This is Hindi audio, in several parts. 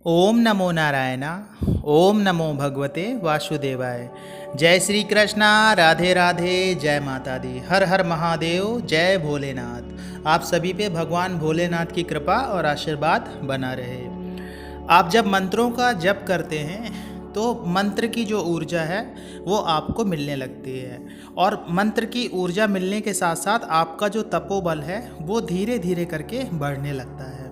ओम नमो नारायणा। ओम नमो भगवते वासुदेवाय। जय श्री कृष्णा। राधे राधे। जय माता दी। हर हर महादेव। जय भोलेनाथ। आप सभी पे भगवान भोलेनाथ की कृपा और आशीर्वाद बना रहे। आप जब मंत्रों का जप करते हैं तो मंत्र की जो ऊर्जा है वो आपको मिलने लगती है, और मंत्र की ऊर्जा मिलने के साथ साथ आपका जो तपोबल है वो धीरे धीरे करके बढ़ने लगता है।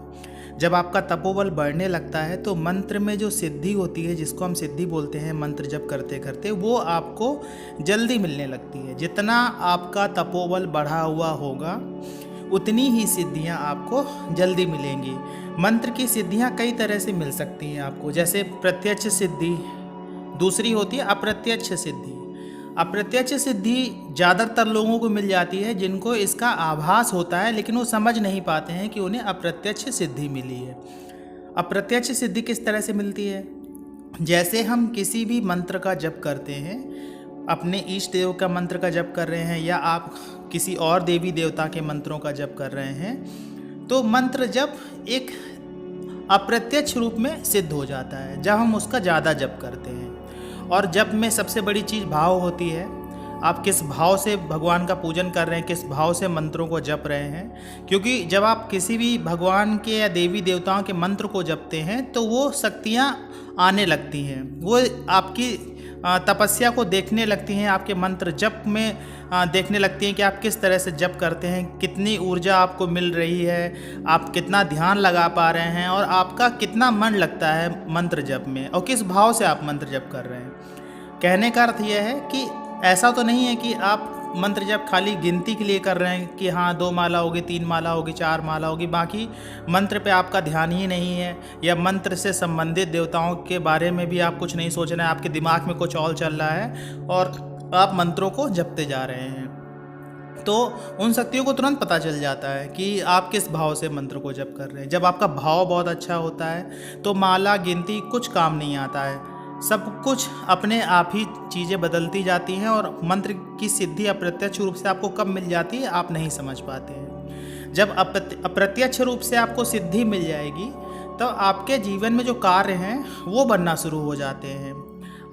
जब आपका तपोबल बढ़ने लगता है तो मंत्र में जो सिद्धि होती है, जिसको हम सिद्धि बोलते हैं, मंत्र जप करते करते वो आपको जल्दी मिलने लगती है। जितना आपका तपोबल बढ़ा हुआ होगा उतनी ही सिद्धियां आपको जल्दी मिलेंगी। मंत्र की सिद्धियां कई तरह से मिल सकती हैं आपको, जैसे प्रत्यक्ष सिद्धि, दूसरी होती है अप्रत्यक्ष सिद्धि। अप्रत्यक्ष सिद्धि ज़्यादातर लोगों को मिल जाती है जिनको इसका आभास होता है, लेकिन वो समझ नहीं पाते हैं कि उन्हें अप्रत्यक्ष सिद्धि मिली है। अप्रत्यक्ष सिद्धि किस तरह से मिलती है? जैसे हम किसी भी मंत्र का जप करते हैं, अपने इष्ट देव का मंत्र का जप कर रहे हैं या आप किसी और देवी देवता के मंत्रों का जप कर रहे हैं, तो मंत्र जप एक अप्रत्यक्ष रूप में सिद्ध हो जाता है जब हम उसका ज़्यादा जप करते हैं। और जप में सबसे बड़ी चीज़ भाव होती है। आप किस भाव से भगवान का पूजन कर रहे हैं, किस भाव से मंत्रों को जप रहे हैं। क्योंकि जब आप किसी भी भगवान के या देवी देवताओं के मंत्र को जपते हैं तो वो शक्तियाँ आने लगती हैं, वो आपकी तपस्या को देखने लगती हैं, आपके मंत्र जप में देखने लगती हैं कि आप किस तरह से जप करते हैं, कितनी ऊर्जा आपको मिल रही है, आप कितना ध्यान लगा पा रहे हैं और आपका कितना मन लगता है मंत्र जप में, और किस भाव से आप मंत्र जप कर रहे हैं। कहने का अर्थ यह है कि ऐसा तो नहीं है कि आप मंत्र जप खाली गिनती के लिए कर रहे हैं कि हाँ 2 माला होगी, 3 माला होगी, 4 माला होगी, बाकी मंत्र पे आपका ध्यान ही नहीं है, या मंत्र से संबंधित देवताओं के बारे में भी आप कुछ नहीं सोच रहे हैं, आपके दिमाग में कुछ और चल रहा है और आप मंत्रों को जपते जा रहे हैं। तो उन शक्तियों को तुरंत पता चल जाता है कि आप किस भाव से मंत्र को जप कर रहे हैं। जब आपका भाव बहुत अच्छा होता है तो माला गिनती कुछ काम नहीं आता है, सब कुछ अपने आप ही चीज़ें बदलती जाती हैं, और मंत्र की सिद्धि अप्रत्यक्ष रूप से आपको कब मिल जाती है आप नहीं समझ पाते हैं। जब अप्रत्यक्ष रूप से आपको सिद्धि मिल जाएगी तो आपके जीवन में जो कार्य हैं वो बनना शुरू हो जाते हैं।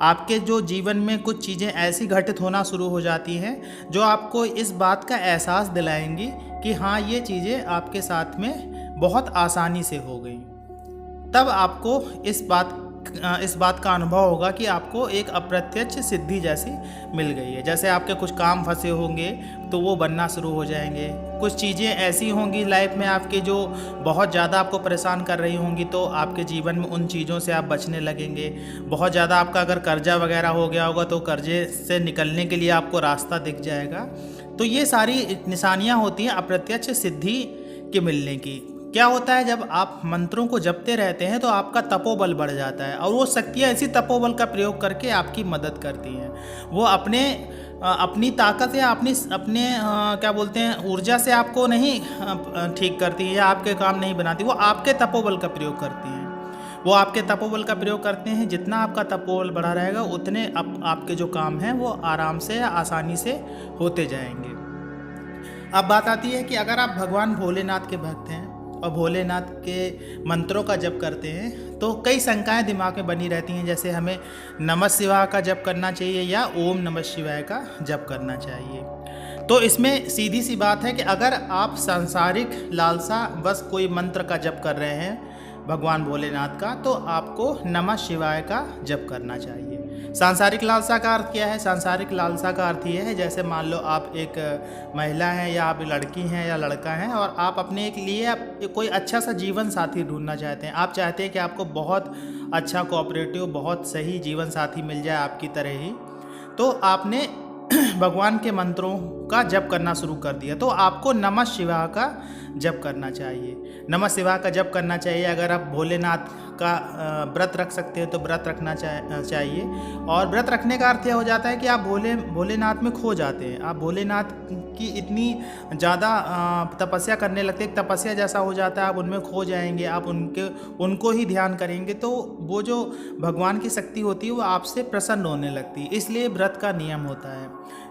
आपके जो जीवन में कुछ चीज़ें ऐसी घटित होना शुरू हो जाती हैं जो आपको इस बात का एहसास दिलाएंगी कि हाँ ये चीज़ें आपके साथ में बहुत आसानी से हो गई। तब आपको इस बात का अनुभव होगा कि आपको एक अप्रत्यक्ष सिद्धि जैसी मिल गई है। जैसे आपके कुछ काम फंसे होंगे तो वो बनना शुरू हो जाएंगे, कुछ चीज़ें ऐसी होंगी लाइफ में आपके जो बहुत ज़्यादा आपको परेशान कर रही होंगी तो आपके जीवन में उन चीज़ों से आप बचने लगेंगे। बहुत ज़्यादा आपका अगर कर्जा वगैरह हो गया होगा तो कर्जे से निकलने के लिए आपको रास्ता दिख जाएगा। तो ये सारी निशानियाँ होती हैं अप्रत्यक्ष सिद्धि के मिलने की। क्या होता है, जब आप मंत्रों को जपते रहते हैं तो आपका तपोबल बढ़ जाता है, और वो शक्तियाँ इसी तपोबल का प्रयोग करके आपकी मदद करती हैं। वो अपनी ताकत या अपने क्या बोलते हैं ऊर्जा से आपको नहीं ठीक करती है या आपके काम नहीं बनाती, वो आपके तपोबल का प्रयोग करती हैं। वो आपके तपोबल का प्रयोग करते हैं, जितना आपका तपोबल बढ़ा रहेगा उतने आपके जो काम हैं वो आराम से या आसानी से होते जाएंगे। अब बात आती है कि अगर आप भगवान भोलेनाथ के भक्त हैं और भोलेनाथ के मंत्रों का जप करते हैं तो कई शंकाएं दिमाग में बनी रहती हैं, जैसे हमें नमः शिवाय का जप करना चाहिए या ओम नमः शिवाय का जप करना चाहिए। तो इसमें सीधी सी बात है कि अगर आप सांसारिक लालसा बस कोई मंत्र का जप कर रहे हैं भगवान भोलेनाथ का, तो आपको नमः शिवाय का जप करना चाहिए। सांसारिक लालसा का अर्थ क्या है? सांसारिक लालसा का अर्थ ये है, जैसे मान लो आप एक महिला हैं या आप लड़की हैं या लड़का हैं और आप अपने एक लिए कोई अच्छा सा जीवन साथी ढूंढना चाहते हैं। आप चाहते हैं कि आपको बहुत अच्छा कोऑपरेटिव, बहुत सही जीवन साथी मिल जाए आपकी तरह ही, तो आपने भगवान के मंत्रों का जप करना शुरू कर दिया, तो आपको नमः शिवाय का जप करना चाहिए। नमः शिवाय का जप करना चाहिए। अगर आप भोलेनाथ का व्रत रख सकते हैं तो व्रत रखना चाहिए। और व्रत रखने का अर्थ यह हो जाता है कि आप भोलेनाथ में खो जाते हैं, आप भोलेनाथ की इतनी ज़्यादा तपस्या करने लगते हैं, तपस्या जैसा हो जाता है, आप उनमें खो जाएंगे, आप उनको ही ध्यान करेंगे, तो वो जो भगवान की शक्ति होती है वो आपसे प्रसन्न होने लगती है। इसलिए व्रत का नियम होता है।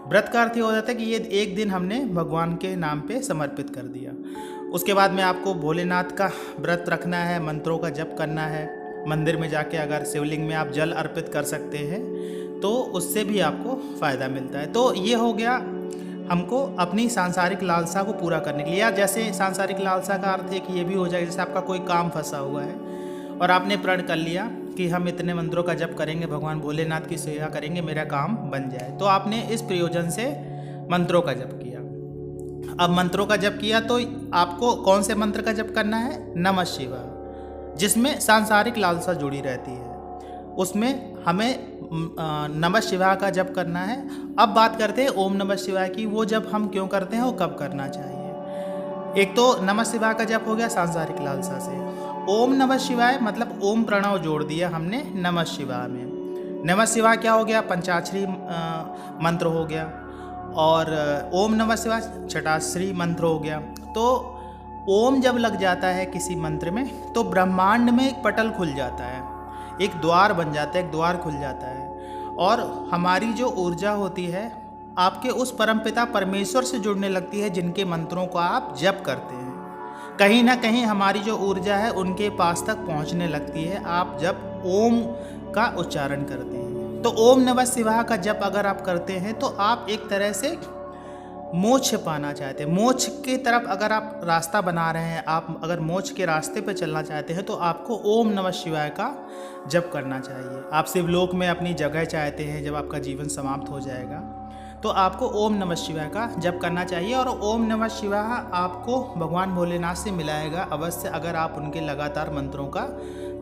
व्रत का अर्थ ये हो जाता है कि ये एक दिन हमने भगवान के नाम पे समर्पित कर दिया। उसके बाद में आपको भोलेनाथ का व्रत रखना है, मंत्रों का जप करना है, मंदिर में जाके अगर शिवलिंग में आप जल अर्पित कर सकते हैं तो उससे भी आपको फ़ायदा मिलता है। तो ये हो गया हमको अपनी सांसारिक लालसा को पूरा करने के लिए। या जैसे सांसारिक लालसा का अर्थ है कि ये भी हो जाए, जैसे आपका कोई काम फंसा हुआ है और आपने प्रण कर लिया कि हम इतने मंत्रों का जप करेंगे, भगवान भोलेनाथ की सेवा करेंगे, मेरा काम बन जाए। तो आपने इस प्रयोजन से मंत्रों का जप किया। अब मंत्रों का जप किया तो आपको कौन से मंत्र का जप करना है? नमः शिवाय, जिसमें सांसारिक लालसा जुड़ी रहती है, उसमें हमें नमः शिवाय का जप करना है। अब बात करते हैं ओम नमः शिवाय की। वो जप हम क्यों करते हैं, वो कब करना चाहिए? एक तो नमः शिवाय का जप हो गया सांसारिक लालसा से। ओम नमः शिवाय मतलब ओम प्रणव जोड़ दिया हमने नमः शिवाय में। नमः शिवाय क्या हो गया? पंचाक्षरी मंत्र हो गया। और ओम नमः शिवाय छठाक्षरी मंत्र हो गया। तो ओम जब लग जाता है किसी मंत्र में तो ब्रह्मांड में एक पटल खुल जाता है, एक द्वार बन जाता है, एक द्वार खुल जाता है। और हमारी जो ऊर्जा होती है आपके उस परमपिता परमेश्वर से जुड़ने लगती है, जिनके मंत्रों को आप जप करते हैं। कहीं ना कहीं हमारी जो ऊर्जा है उनके पास तक पहुंचने लगती है आप जब ओम का उच्चारण करते हैं। तो ओम नमः शिवाय का जप अगर आप करते हैं तो आप एक तरह से मोक्ष पाना चाहते हैं। मोक्ष की तरफ अगर आप रास्ता बना रहे हैं, आप अगर मोक्ष के रास्ते पर चलना चाहते हैं तो आपको ओम नमः शिवाय का जप करना चाहिए। आप शिवलोक में अपनी जगह चाहते हैं जब आपका जीवन समाप्त हो जाएगा तो आपको ओम नमः शिवाय का जप करना चाहिए। और ओम नमः शिवाय आपको भगवान भोलेनाथ से मिलाएगा अवश्य, अगर आप उनके लगातार मंत्रों का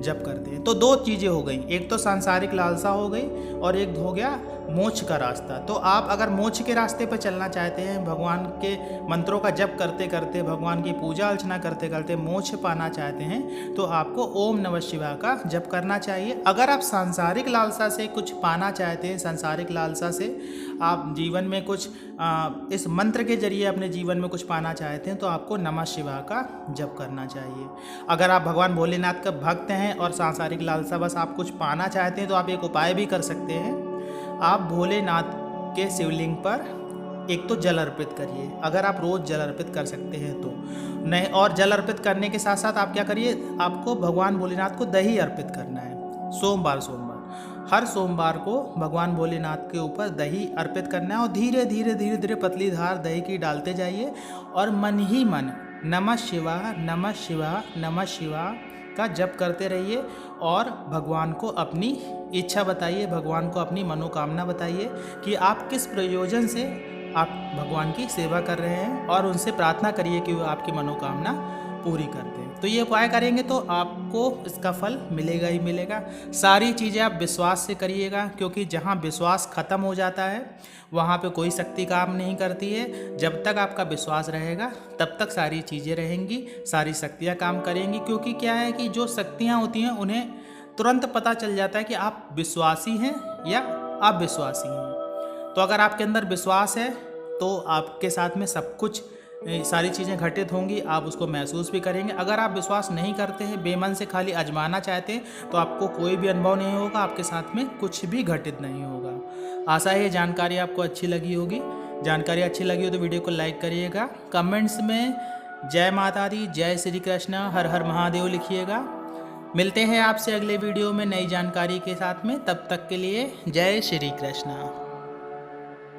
जप करते हैं। तो दो चीज़ें हो गई, एक तो सांसारिक लालसा हो गई और एक हो गया मोक्ष का रास्ता। तो आप अगर मोक्ष के रास्ते पर चलना चाहते हैं, भगवान के मंत्रों का जप करते करते, भगवान की पूजा अर्चना करते करते मोक्ष पाना चाहते हैं तो आपको ओम नमः शिवाय का जप करना चाहिए। अगर आप सांसारिक लालसा से कुछ पाना चाहते हैं, सांसारिक लालसा से आप जीवन में कुछ इस मंत्र के जरिए अपने जीवन में कुछ पाना चाहते हैं तो आपको नमः शिवाय का जप करना चाहिए। अगर आप भगवान भोलेनाथ का भक्त हैं और सांसारिक लालसा बस आप कुछ पाना चाहते हैं तो आप एक उपाय भी कर सकते हैं। आप भोलेनाथ के शिवलिंग पर एक तो जल अर्पित करिए, अगर आप रोज़ जल अर्पित कर सकते हैं तो नहीं। और जल अर्पित करने के साथ साथ आप क्या करिए, आपको भगवान भोलेनाथ को दही अर्पित करना है। सोमवार हर सोमवार को भगवान भोलेनाथ के ऊपर दही अर्पित करना है और धीरे धीरे पतली धार दही की डालते जाइए और मन ही मन नमः शिवाय नमः शिवाय नमः शिवाय का जप करते रहिए और भगवान को अपनी इच्छा बताइए, भगवान को अपनी मनोकामना बताइए कि आप किस प्रयोजन से आप भगवान की सेवा कर रहे हैं और उनसे प्रार्थना करिए कि वो आपकी मनोकामना पूरी कर दें। तो ये उपाय करेंगे तो आपको इसका फल मिलेगा ही मिलेगा। सारी चीज़ें आप विश्वास से करिएगा, क्योंकि जहाँ विश्वास ख़त्म हो जाता है वहाँ पे कोई शक्ति काम नहीं करती है। जब तक आपका विश्वास रहेगा तब तक सारी चीज़ें रहेंगी, सारी शक्तियाँ काम करेंगी। क्योंकि क्या है कि जो शक्तियाँ होती हैं उन्हें तुरंत पता चल जाता है कि आप विश्वासी हैं या अविश्वासी हैं। तो अगर आपके अंदर विश्वास है तो आपके साथ में सब कुछ सारी चीज़ें घटित होंगी, आप उसको महसूस भी करेंगे। अगर आप विश्वास नहीं करते हैं, बेमन से खाली आजमाना चाहते हैं तो आपको कोई भी अनुभव नहीं होगा, आपके साथ में कुछ भी घटित नहीं होगा। आशा है ये जानकारी आपको अच्छी लगी होगी। जानकारी अच्छी लगी हो तो वीडियो को लाइक करिएगा, कमेंट्स में जय माता दी, जय श्री कृष्ण, हर हर महादेव लिखिएगा। मिलते हैं आपसे अगले वीडियो में नई जानकारी के साथ में, तब तक के लिए जय श्री कृष्ण।